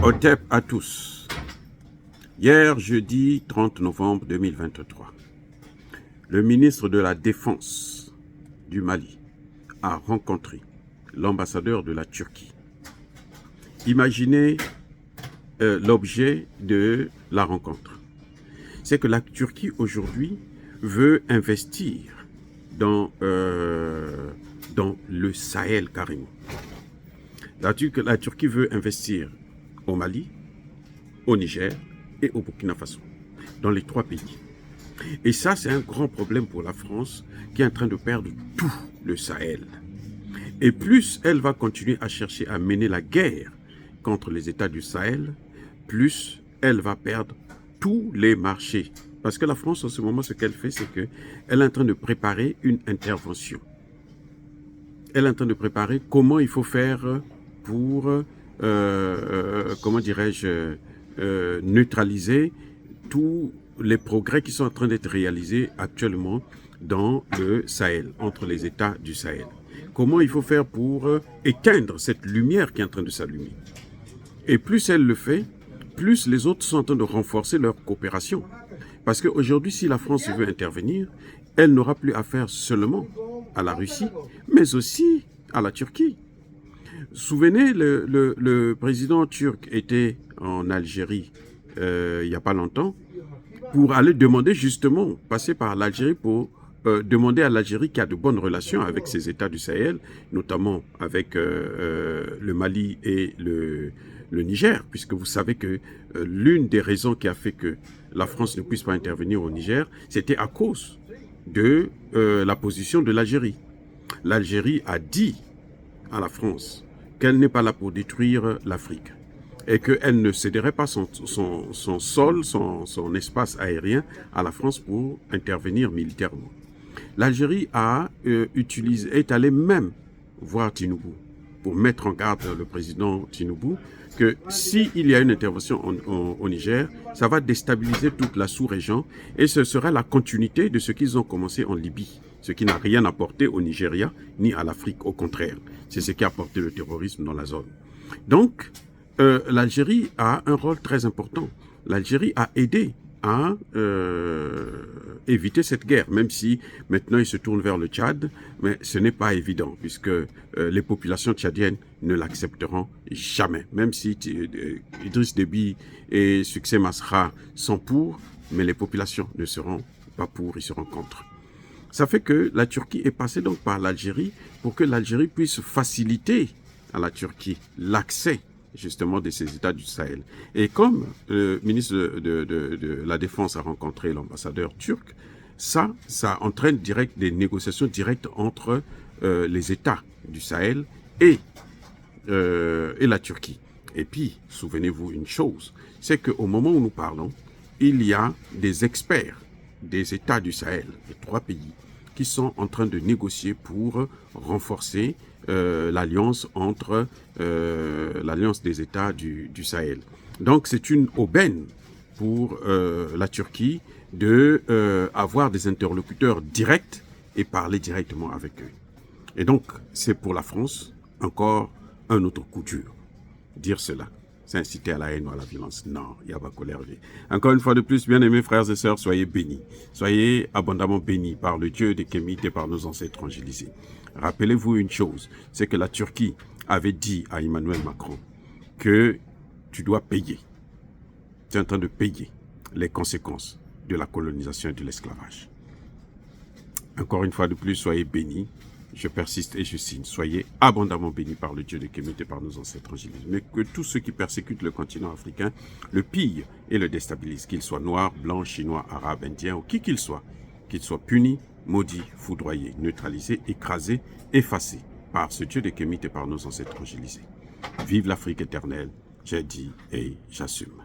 Otep à tous. Hier, jeudi 30 novembre 2023, le ministre de la Défense du Mali a rencontré l'ambassadeur de la Turquie. Imaginez l'objet de la rencontre. C'est que la Turquie aujourd'hui veut investir dans le Sahel carrément. La Turquie veut investir au Mali, au Niger et au Burkina Faso, dans les 3 pays. Et ça, c'est un grand problème pour la France qui est en train de perdre tout le Sahel. Et plus elle va continuer à chercher à mener la guerre contre les États du Sahel, plus elle va perdre tous les marchés. Parce que la France, en ce moment, ce qu'elle fait, c'est qu'elle est en train de préparer une intervention. Elle est en train de préparer comment il faut faire pour, comment dirais-je, neutraliser tous les progrès qui sont en train d'être réalisés actuellement dans le Sahel, entre les États du Sahel. Comment il faut faire pour éteindre cette lumière qui est en train de s'allumer. Et plus elle le fait, plus les autres sont en train de renforcer leur coopération. Parce qu'aujourd'hui, si la France veut intervenir, elle n'aura plus affaire seulement à la Russie, mais aussi à la Turquie. Souvenez, le président turc était en Algérie il n'y a pas longtemps pour aller demander justement, passer par l'Algérie pour demander à l'Algérie qui a de bonnes relations avec ces États du Sahel, notamment avec le Mali et le Niger, puisque vous savez que l'une des raisons qui a fait que la France ne puisse pas intervenir au Niger, c'était à cause de la position de l'Algérie. L'Algérie a dit à la France qu'elle n'est pas là pour détruire l'Afrique et qu'elle ne céderait pas son sol, son espace aérien à la France pour intervenir militairement. L'Algérie est allée même voir Tinubu pour mettre en garde le président Tinubu que s'il y a une intervention au Niger, ça va déstabiliser toute la sous-région et ce sera la continuité de ce qu'ils ont commencé en Libye, ce qui n'a rien apporté au Nigeria ni à l'Afrique, au contraire. C'est ce qui a apporté le terrorisme dans la zone. Donc, l'Algérie a un rôle très important. L'Algérie a aidé à éviter cette guerre, même si maintenant il se tourne vers le Tchad, mais ce n'est pas évident, puisque les populations tchadiennes ne l'accepteront jamais, même si Idriss Déby et Succès Masra sont pour, mais les populations ne seront pas pour, ils seront contre. Ça fait que la Turquie est passée donc par l'Algérie pour que l'Algérie puisse faciliter à la Turquie l'accès justement de ces États du Sahel. Et comme le ministre de la Défense a rencontré l'ambassadeur turc, ça entraîne des négociations directes entre les États du Sahel et la Turquie. Et puis, souvenez-vous une chose, c'est qu'au moment où nous parlons, il y a des experts des États du Sahel, les 3 pays, qui sont en train de négocier pour renforcer l'alliance entre l'alliance des États du Sahel. Donc c'est une aubaine pour la Turquie de avoir des interlocuteurs directs et parler directement avec eux. Et donc c'est pour la France encore un autre coup dur. Dire cela, c'est inciter à la haine ou à la violence. Non, il n'y a pas colère. Encore une fois de plus, bien-aimés frères et sœurs, soyez bénis. Soyez abondamment bénis par le Dieu des Kémites et par nos ancêtres angélisés. Rappelez-vous une chose, c'est que la Turquie avait dit à Emmanuel Macron que tu dois payer. Tu es en train de payer les conséquences de la colonisation et de l'esclavage. Encore une fois de plus, soyez bénis. Je persiste et je signe. Soyez abondamment bénis par le Dieu de Kémite et par nos ancêtres angélisés. Mais que tous ceux qui persécutent le continent africain le pillent et le déstabilisent, qu'ils soient noirs, blancs, chinois, arabes, indiens ou qui qu'ils soient punis, maudits, foudroyés, neutralisés, écrasés, effacés par ce Dieu de Kémite et par nos ancêtres angélisés. Vive l'Afrique éternelle, j'ai dit et j'assume.